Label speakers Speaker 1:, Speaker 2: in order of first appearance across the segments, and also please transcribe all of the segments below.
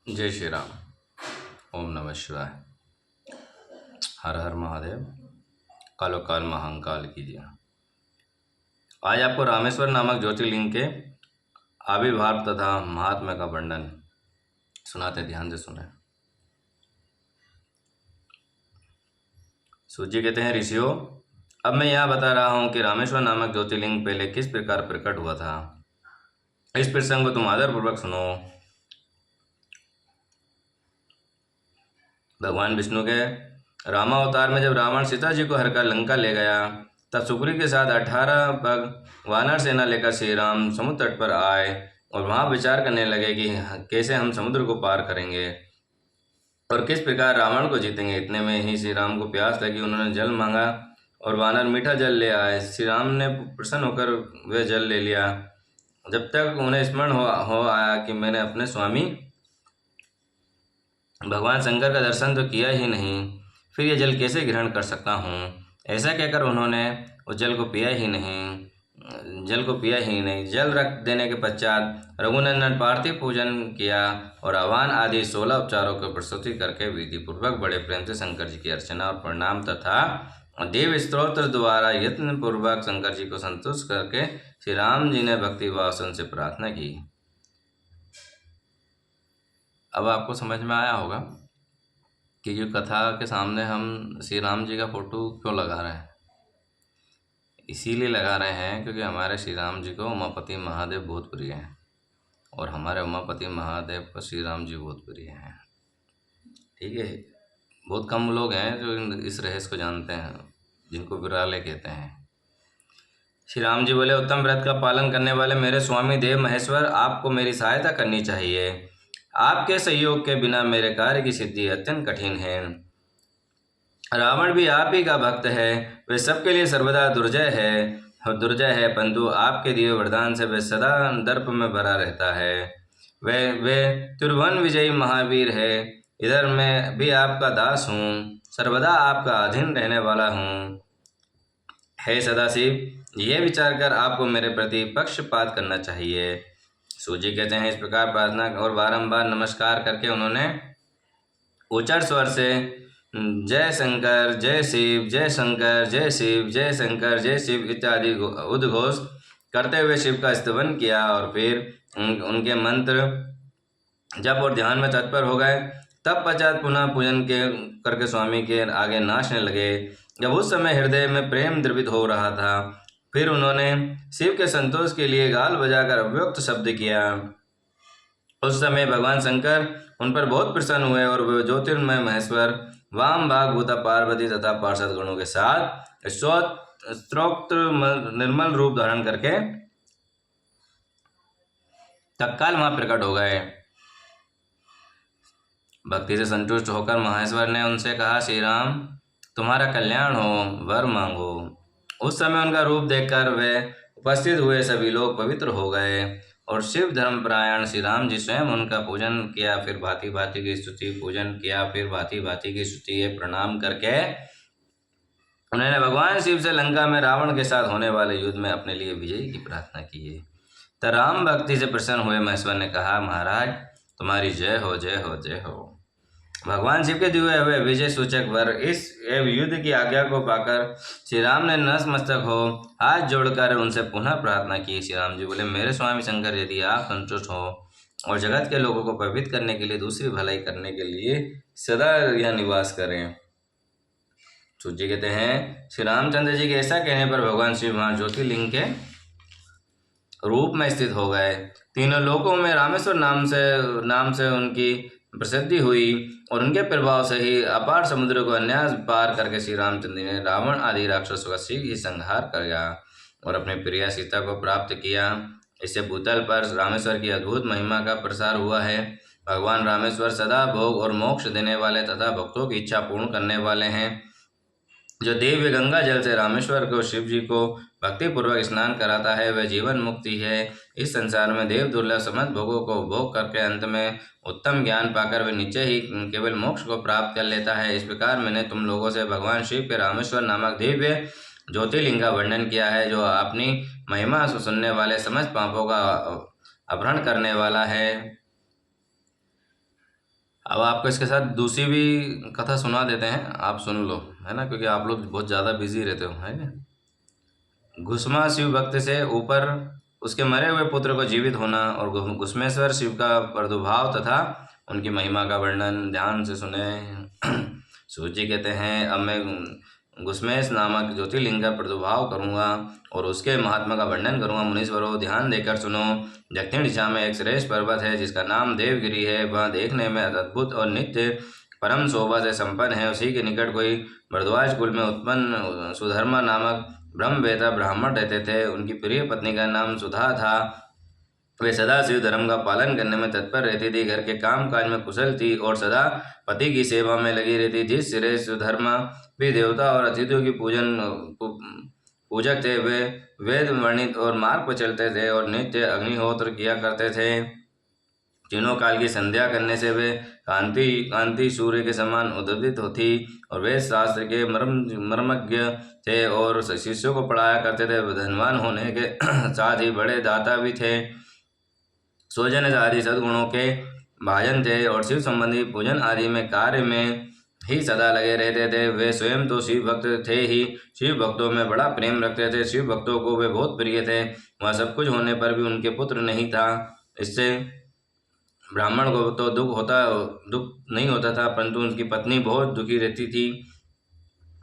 Speaker 1: जय श्री राम। ओम नमः शिवाय। हर हर महादेव। कालो काल महाकाल कीजिए। आज आपको रामेश्वर नामक ज्योतिर्लिंग के आविर्भाव तथा महात्म्य का वर्णन सुनाते, ध्यान से सुने। सूजी कहते हैं, ऋषियों, अब मैं यह बता रहा हूँ कि रामेश्वर नामक ज्योतिर्लिंग पहले किस प्रकार प्रकट हुआ था। इस प्रसंग को तुम आदरपूर्वक सुनो। भगवान विष्णु के रामावतार में जब रावण सीता जी को हरकर लंका ले गया, तब सुग्रीव के साथ 18 पग वानर सेना लेकर श्री राम समुद्र तट पर आए और वहां विचार करने लगे कि कैसे हम समुद्र को पार करेंगे और किस प्रकार रावण को जीतेंगे। इतने में ही श्री राम को प्यास लगी। उन्होंने जल मांगा और वानर मीठा जल ले आए। श्री राम ने प्रसन्न होकर वे जल ले लिया। जब तक उन्हें स्मरण हो आया कि मैंने अपने स्वामी भगवान शंकर का दर्शन तो किया ही नहीं, फिर ये जल कैसे ग्रहण कर सकता हूँ। ऐसा कहकर उन्होंने उस जल को पिया ही नहीं। जल रख देने के पश्चात रघुनंदन पार्थिव पूजन किया और आह्वान आदि 16 उपचारों की प्रस्तुति करके विधि पूर्वक बड़े प्रेम से शंकर जी की अर्चना और प्रणाम तथा देव स्तोत्र द्वारा यत्न पूर्वक शंकर जी को संतुष्ट करके श्री राम जी ने भक्ति भाव से प्रार्थना की। अब आपको समझ में आया होगा कि जो कथा के सामने हम श्री राम जी का फोटो क्यों लगा रहे हैं। इसीलिए लगा रहे हैं क्योंकि हमारे श्री राम जी को उमापति महादेव बहुत प्रिय हैं और हमारे उमापति महादेव को श्री राम जी बहुत प्रिय हैं। ठीक है, बहुत कम लोग हैं जो इस रहस्य को जानते हैं, जिनको विराले कहते हैं। श्री राम जी बोले, उत्तम व्रत का पालन करने वाले मेरे स्वामी देव महेश्वर, आपको मेरी सहायता करनी चाहिए। आपके सहयोग के बिना मेरे कार्य की सिद्धि अत्यंत कठिन है। रावण भी आप ही का भक्त है, वे सबके लिए सर्वदा दुर्जय है, परंतु आपके दिए वरदान से वे सदा दर्प में भरा रहता है। वे त्रिभुवन विजयी महावीर है। इधर मैं भी आपका दास हूँ, सर्वदा आपका अधीन रहने वाला हूँ। हे सदाशिव, ये विचार कर आपको मेरे प्रति पक्षपात करना चाहिए। सूजी कहते हैं, इस प्रकार प्रार्थना और बारंबार नमस्कार करके उन्होंने उच्च स्वर से जय शंकर जय शिव, जय शंकर जय शिव, जय शंकर जय शिव इत्यादि उद्घोष करते हुए शिव का स्तवन किया और फिर उनके मंत्र जप और ध्यान में तत्पर हो गए। तब पश्चात पुनः पूजन करके स्वामी के आगे नाचने लगे। जब उस समय हृदय में प्रेम द्रवित हो रहा था, फिर उन्होंने शिव के संतोष के लिए गाल बजाकर अव्यक्त शब्द किया। उस समय भगवान शंकर उन पर बहुत प्रसन्न हुए और वे ज्योतिर्मय महेश्वर वाम भाग भूता पार्वती तथा पार्षद गणों के साथ स्त्रोक्त निर्मल रूप धारण करके तत्काल वहां प्रकट हो गए। भक्ति से संतुष्ट होकर महेश्वर ने उनसे कहा, श्री राम, तुम्हारा कल्याण हो, वर मांगो। उस समय उनका रूप देखकर वे उपस्थित हुए सभी लोग पवित्र हो गए और शिव धर्मपरायण श्री राम जी स्वयं उनका पूजन किया, फिर भांति भांति की स्तुति प्रणाम करके उन्होंने भगवान शिव से लंका में रावण के साथ होने वाले युद्ध में अपने लिए विजय की प्रार्थना की। तो राम भक्ति से प्रसन्न हुए महेश्वर ने कहा, महाराज, तुम्हारी जय हो, जय हो, जय हो। भगवान शिव के दिए हुए विजय सूचक वर इस युद्ध की आज्ञा को पाकर श्री राम ने नतमस्तक हो हाथ जोड़कर उनसे पुनः प्रार्थना की। श्री राम जी बोले, मेरे स्वामी शंकर, यदि आप संतुष्ट हो और जगत के लोगों को पवित्र करने के लिए, दूसरी भलाई करने के लिए सदा यह निवास करें। सूजी कहते हैं, श्री रामचंद्र जी के ऐसा कहने पर भगवान शिव वहां ज्योतिर्लिंग के रूप में स्थित हो गए। तीनों लोकों में रामेश्वर नाम से उनकी प्रसिद्धि हुई और उनके प्रभाव से ही अपार समुद्र को अन्यास पार करके श्री रामचंद्र ने रावण आदि राक्षसों का शीघ्र ही संहार किया और अपने प्रिया सीता को प्राप्त किया। इससे भूतल पर रामेश्वर की अद्भुत महिमा का प्रसार हुआ है। भगवान रामेश्वर सदा भोग और मोक्ष देने वाले तथा भक्तों की इच्छा पूर्ण करने वाले हैं। जो दिव्य गंगा जल से रामेश्वर को शिव जी को भक्ति पूर्वक स्नान कराता है, वह जीवन मुक्ति है। इस संसार में देव दुर्लभ समस्त भोगों को भोग करके अंत में उत्तम ज्ञान पाकर वे नीचे ही केवल मोक्ष को प्राप्त कर लेता है। इस प्रकार मैंने तुम लोगों से भगवान शिव के रामेश्वर नामक दिव्य ज्योतिर्लिंग का वर्णन किया है, जो अपनी महिमा सुनने वाले समस्त पापों का अपहरण करने वाला है। अब आपको इसके साथ दूसरी भी कथा सुना देते हैं, आप सुन लो, है ना, क्योंकि आप लोग बहुत ज़्यादा बिजी रहते हो, है ना। घुसमा शिव भक्त से ऊपर उसके मरे हुए पुत्र को जीवित होना और घुसमेश्वर शिव का प्रादुर्भाव तथा उनकी महिमा का वर्णन ध्यान से सुने। सूर्य कहते हैं, अब मैं घुसमेश नामक ज्योतिर्लिंग का प्रादुर्भाव करूँगा और उसके महात्मा का वर्णन करूँगा। मुनीश्वरों, ध्यान देकर सुनो। दक्षिण दिशा में एक श्रेष्ठ पर्वत है जिसका नाम देवगिरी है। वह देखने में अद्भुत और नित्य परम शोभा से संपन्न है। उसी के निकट कोई भरद्वाज कुल में उत्पन्न सुधर्मा नामक ब्रह्मवेता ब्राह्मण रहते थे। उनकी प्रिय पत्नी का नाम सुधा था। वे सदा शिव धर्म का पालन करने में तत्पर रहती थी, घर के काम काज में कुशल थी और सदा पति की सेवा में लगी रहती। जिस सिरे सुधर्मा भी देवता और अतिथियों की पूजक थे, वे वेद वर्णित और मार्ग पर चलते थे और नित्य अग्निहोत्र किया करते थे। तीनों काल की संध्या करने से वे कांति सूर्य के समान उद्दीपित होती और वेद शास्त्र के मर्मज्ञ थे और शिष्यों को पढ़ाया करते थे। धनवान होने के साथ ही बड़े दाता भी थे। स्वजन आदि सद्गुणों के भाजन थे और शिव संबंधी पूजन आदि में कार्य में ही सदा लगे रहते थे। वे स्वयं तो शिव भक्त थे ही, शिव भक्तों में बड़ा प्रेम रखते थे। शिव भक्तों को वे बहुत प्रिय थे। वह सब कुछ होने पर भी उनके पुत्र नहीं था। इससे ब्राह्मण को तो दुख नहीं होता था, परंतु उनकी पत्नी बहुत दुखी रहती थी।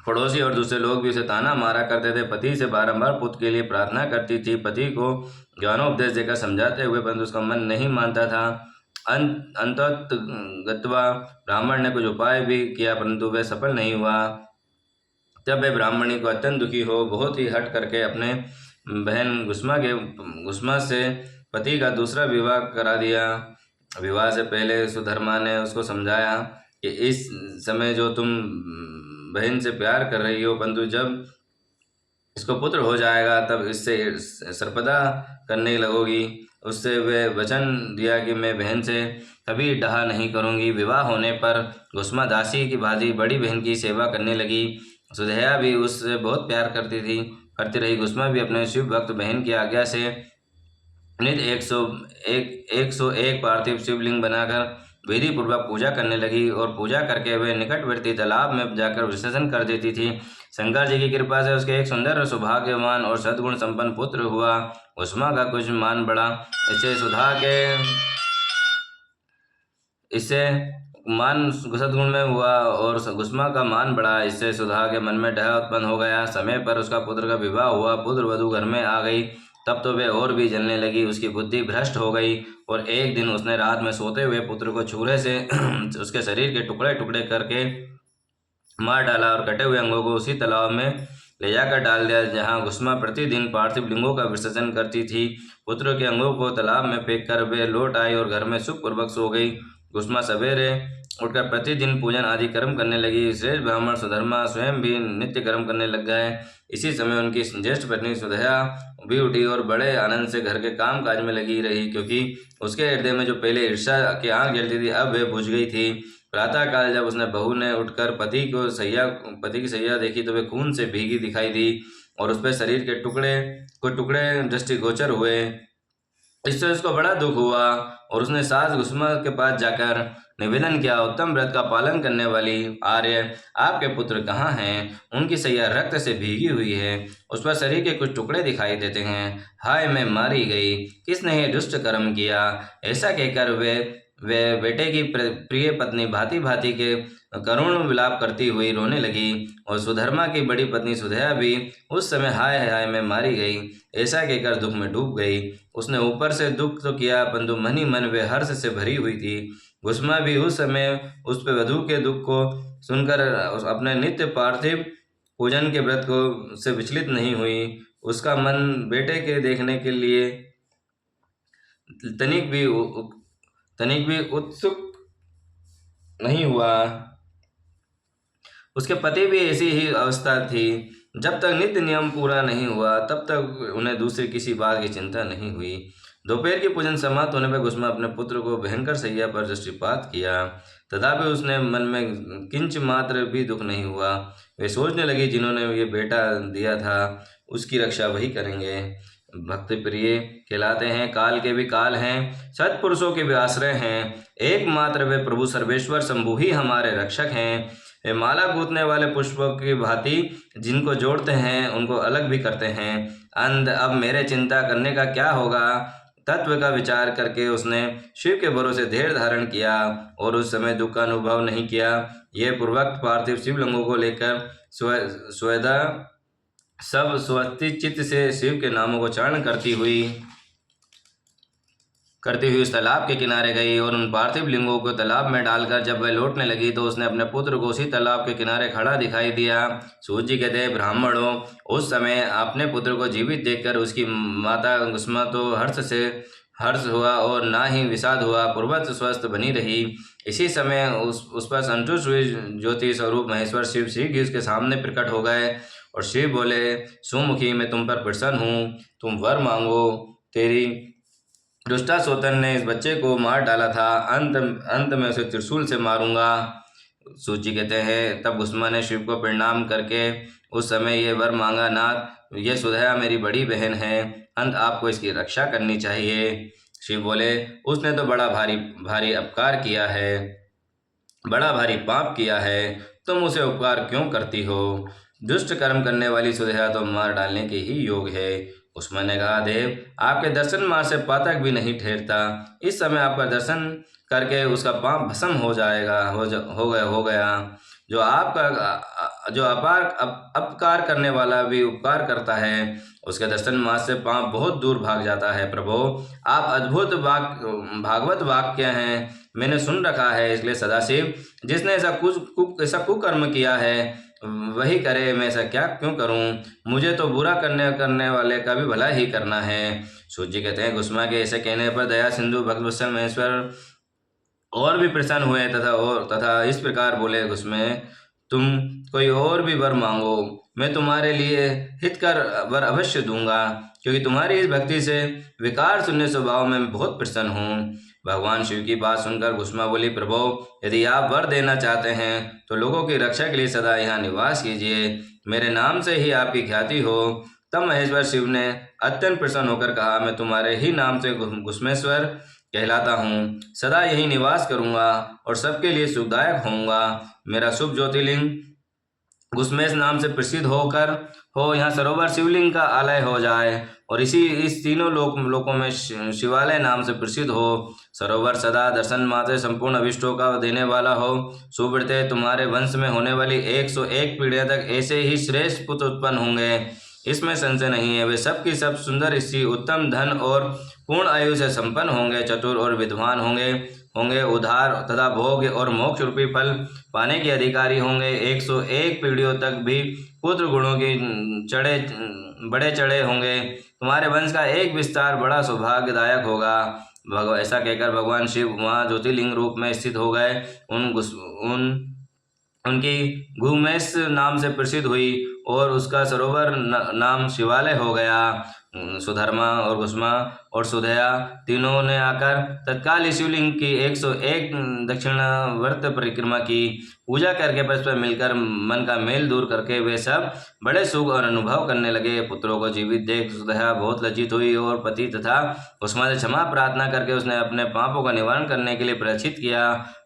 Speaker 1: पड़ोसी और दूसरे लोग भी उसे ताना मारा करते थे। पति से बारंबार पुत्र के लिए प्रार्थना करती थी, पति को ज्ञानोपदेश देकर समझाते हुए, परंतु उसका मन नहीं मानता था। अंततः ब्राह्मण ने कुछ उपाय भी किया, परंतु वह सफल नहीं हुआ। तब वह ब्राह्मणी को अत्यंत दुखी हो बहुत ही हट करके अपने बहन घुसमा से पति का दूसरा विवाह करा दिया। विवाह से पहले सुधर्मा ने उसको समझाया कि इस समय जो तुम बहन से प्यार कर रही हो, परंतु जब इसको पुत्र हो जाएगा तब इससे सर्पदा करने लगोगी। उससे वे वचन दिया कि मैं बहन से कभी डहा नहीं करूंगी। विवाह होने पर घुसमा दासी की भांति बड़ी बहन की सेवा करने लगी। सुधैया भी उससे बहुत प्यार करती रही। घुसमा भी अपने शिव भक्त बहन की आज्ञा से नित्य 101 पार्थिव शिवलिंग बनाकर विधि पूर्वक पूजा करने लगी और पूजा करके वे निकटवर्ती तालाब में जाकर विसर्जन कर देती थी। शंकर जी की कृपा से उसके एक सुंदर सौभाग्यवान और सद्गुण संपन्न पुत्र हुआ। घुसमा का कुछ मान बढ़ा, इससे मान सद्गुण में हुआ और घुसमा का मान बढ़ा। इससे सुधा के मन में डर उत्पन्न हो गया। समय पर उसका पुत्र का विवाह हुआ। पुत्र वधू घर में आ गई, तब तो वे और भी जलने लगी। उसकी बुद्धि भ्रष्ट हो गई और एक दिन उसने रात में सोते हुए पुत्र को छुरे से उसके शरीर के टुकड़े टुकड़े करके मार डाला और कटे हुए अंगों को उसी तालाब में ले जाकर डाल दिया जहाँ घुसमा प्रतिदिन पार्थिव लिंगों का विसर्जन करती थी। पुत्र के अंगों को तालाब में फेंक कर वे लौट आई और घर में सुखपूर्वक सो गई। घुसमा सवेरे उठकर प्रतिदिन पूजन आदि कर्म करने लगी। श्रेष्ठ ब्राह्मण सुधर्मा स्वयं भी नित्य कर्म करने लग गए। इसी समय उनकी ज्येष्ठ पत्नी सुधया भी उठी और बड़े आनंद से घर के काम काज में लगी रही, क्योंकि उसके हृदय में जो पहले ईर्ष्या की आग जलती थी अब वह बुझ गई थी। प्रातः काल जब उसने बहू ने उठकर पति की सैया देखी तो वे खून से भीगी दिखाई दी और उस पर शरीर के टुकड़े दृष्टिगोचर हुए। इससे उसको बड़ा दुख हुआ और उसने सास घुसमा के पास जाकर निवेदन किया, उत्तम व्रत का पालन करने वाली आर्य, आपके पुत्र कहाँ हैं? उनकी सैया रक्त से भीगी हुई है, उस पर शरीर के कुछ टुकड़े दिखाई देते हैं। हाय, मैं मारी गई, किसने ये दुष्ट कर्म किया? ऐसा कहकर वे बेटे की प्रिय पत्नी भांति भांति के करुण विलाप करती हुई रोने लगी और सुधर्मा की बड़ी पत्नी सुधया भी उस समय हाय हाय मैं मारी गई ऐसा कहकर दुख में डूब गई। उसने ऊपर से दुख तो किया, परंतु मन ही मन वे हर्ष से भरी हुई थी। घुसमा भी उस समय उस पर वधू के दुख को सुनकर अपने नित्य पार्थिव पूजन के व्रत को से विचलित नहीं हुई। उसका मन बेटे के देखने के लिए तनिक भी उत्सुक नहीं हुआ। उसके पति भी ऐसी ही अवस्था थी। जब तक नित्य नियम पूरा नहीं हुआ तब तक उन्हें दूसरी किसी बात की चिंता नहीं हुई। दोपहर की पूजन समाप्त होने पर घुसमा अपने पुत्र को भयंकर सैया पर दृष्टिपात किया, तथापि उसने मन में किंच मात्र भी दुख नहीं हुआ। वे सोचने लगी, जिन्होंने ये बेटा दिया था उसकी रक्षा वही करेंगे। भक्ति प्रिय कहलाते हैं, काल के भी काल हैं, सत्पुरुषों के भी आश्रय हैं, एकमात्र वे प्रभु सर्वेश्वर शंभु ही हमारे रक्षक हैं। वे माला गूंथने वाले पुष्पों की भांति जिनको जोड़ते हैं उनको अलग भी करते हैं। अंध, अब मेरे चिंता करने का क्या होगा। तत्व का विचार करके उसने शिव के भरोसे धैर्य धारण किया और उस समय दुख का अनुभव नहीं किया। ये पूर्वक्त पार्थिव शिवलिंगों को लेकर स्वेदा सब स्वस्ति चित्त से शिव के नामों को उच्चारण करती हुई उस तालाब के किनारे गई और उन पार्थिव लिंगों को तालाब में डालकर जब वह लौटने लगी तो उसने अपने पुत्र को उसी तालाब के किनारे खड़ा दिखाई दिया। सूत जी कहते हैं, ब्राह्मणों, उस समय अपने पुत्र को जीवित देखकर उसकी माता कुसुमा तो हर्ष हुआ और ना ही विषाद हुआ, पूर्वत स्वस्थ बनी रही। इसी समय उस पर संतुष्ट हुई ज्योति स्वरूप महेश्वर शिव श्री उसके सामने प्रकट हो गए और शिव बोले, सुमुखी, मैं तुम पर प्रसन्न हूँ, तुम वर मांगो। तेरी दुष्टासोतन ने इस बच्चे को मार डाला था, अंत में उसे त्रिशूल से मारूंगा। सूची कहते हैं, तब कुसुमा ने शिव को प्रणाम करके उस समय ये वर मांगा, नाथ, ये सुधया मेरी बड़ी बहन है, अंत आपको इसकी रक्षा करनी चाहिए। शिव बोले, उसने तो बड़ा भारी भारी अपकार किया है, बड़ा भारी पाप किया है, तुम उसे उपकार क्यों करती हो। दुष्ट कर्म करने वाली सुधया तो मार डालने के ही योग है। कुसुमा ने कहा, देव, आपके दर्शन मार से पातक भी नहीं ठहरता, इस समय आपका दर्शन करके उसका पाप भस्म हो जाएगा, हो गया। जो अपार अपकार करने वाला भी उपकार करता है, उसके दर्शन मार से पाप बहुत दूर भाग जाता है। प्रभु, आप अद्भुत भागवत वाक्य हैं, मैंने सुन रखा है, इसलिए सदाशिव, जिसने ऐसा कुकर्म किया है वही करे, मैं ऐसा क्या क्यों करूं। मुझे तो बुरा करने वाले का भी भला ही करना है। सूर्य कहते हैं, कुसुमा के ऐसे कहने पर दया सिंधु भक्तवत्सल महेश्वर और भी प्रसन्न हुए तथा इस प्रकार बोले, कुसुमे, तुम कोई और भी वर मांगो, मैं तुम्हारे लिए हितकर वर अवश्य दूंगा, क्योंकि तुम्हारी इस भक्ति से विकार शून्य स्वभाव में बहुत प्रसन्न हूँ। भगवान शिव की बात सुनकर कुसुमा बोली, प्रभु, यदि आप वर देना चाहते हैं तो लोगों की रक्षा के लिए सदा यहाँ निवास कीजिए, मेरे नाम से ही आपकी ख्याति हो। तब महेश्वर शिव ने अत्यंत प्रसन्न होकर कहा, मैं तुम्हारे ही नाम से कुसुमेश्वर कहलाता हूँ, सदा यही निवास करूँगा और सबके लिए सुखदायक होऊंगा। मेरा शुभ ज्योतिर्लिंग कुसुमेश नाम से प्रसिद्ध हो यहाँ सरोवर शिवलिंग का आलय हो जाए और इस तीनों लोकों में शिवालय नाम से प्रसिद्ध हो। सरोवर सदा दर्शन मात्र संपूर्ण अभिष्टों का देने वाला हो। सुब्रते, तुम्हारे वंश में होने वाली 101 पीढ़ियों तक ऐसे ही श्रेष्ठ पुत्र उत्पन्न होंगे, इसमें संशय नहीं है। वे सब की सब सुंदर स्त्री, उत्तम धन और पूर्ण आयु से संपन्न होंगे, चतुर और विद्वान होंगे, उधार तथा भोग और मोक्ष रूपी फल पाने के अधिकारी होंगे। 101 पीढ़ियों तक भी पुत्र गुणों की बड़े चढ़े होंगे। तुम्हारे वंश का एक विस्तार बड़ा सौभाग्यदायक होगा। ऐसा कहकर भगवान शिव वहाँ ज्योतिर्लिंग रूप में स्थित हो गए। उनकी घूमेश नाम से प्रसिद्ध हुई और उसका सरोवर नाम शिवालय हो गया। सुधर्मा और कुसुमा और सुधया तीनों ने आकर तत्काल शिवलिंग की 101 दक्षिणावर्त परिक्रमा की। पूजा करके परस्पर मिलकर मन का मेल दूर करके वे सब बड़े सुख और अनुभव करने लगे। पुत्रों को जीवित देख सुधया बहुत लज्जित हुई और पति तथा कुसुमा से क्षमा प्रार्थना करके उसने अपने पापों का निवारण करने के लिए प्रचित किया।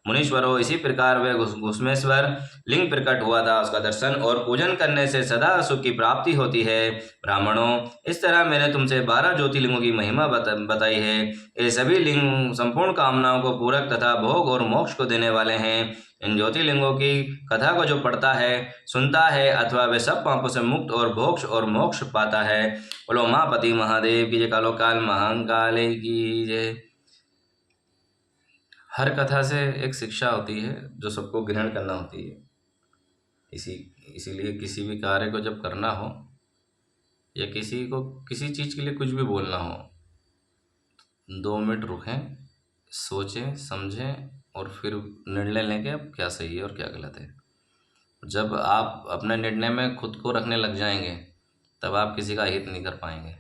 Speaker 1: मुनीश्वरों, इसी प्रकार वे कुसुमेश्वर लिंग प्रकट हुआ था, उसका दर्शन और पूजन करने से सदा सुख की प्राप्ति होती है। ब्राह्मणों, इस तरह मैंने तुमसे 12 ज्योतिर्लिंगों की महिमा बताई है। ये सभी लिंग संपूर्ण कामनाओं को पूरक तथा भोग और मोक्ष को देने वाले हैं। इन ज्योतिर्लिंगों की कथा को जो पढ़ता है, सुनता है अथवा वे सब पापों से मुक्त और भोक्ष और मोक्ष पाता है। बोलो महापति महादेव की जय, कालो काल महाकाले की जय। हर कथा से एक शिक्षा होती है जो सबको ग्रहण करना होती है। इसीलिए किसी भी कार्य को जब करना हो या किसी को किसी चीज़ के लिए कुछ भी बोलना हो, 2 मिनट रुकें, सोचें, समझें और फिर निर्णय लें कि अब क्या सही है और क्या गलत है। जब आप अपने निर्णय में खुद को रखने लग जाएंगे तब आप किसी का हित नहीं कर पाएंगे।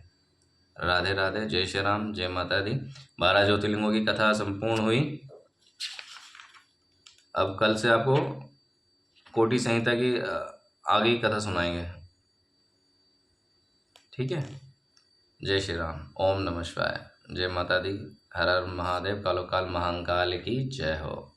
Speaker 1: राधे राधे, जय श्री राम, जय माता दी। 12 ज्योतिर्लिंगों की कथा संपूर्ण हुई। अब कल से आपको कोटि संहिता की आगे की कथा सुनाएंगे, ठीक है। जय श्री राम। ओम नमः शिवाय। जय माता दी। हर हर महादेव। कालो काल महाकाल की जय हो।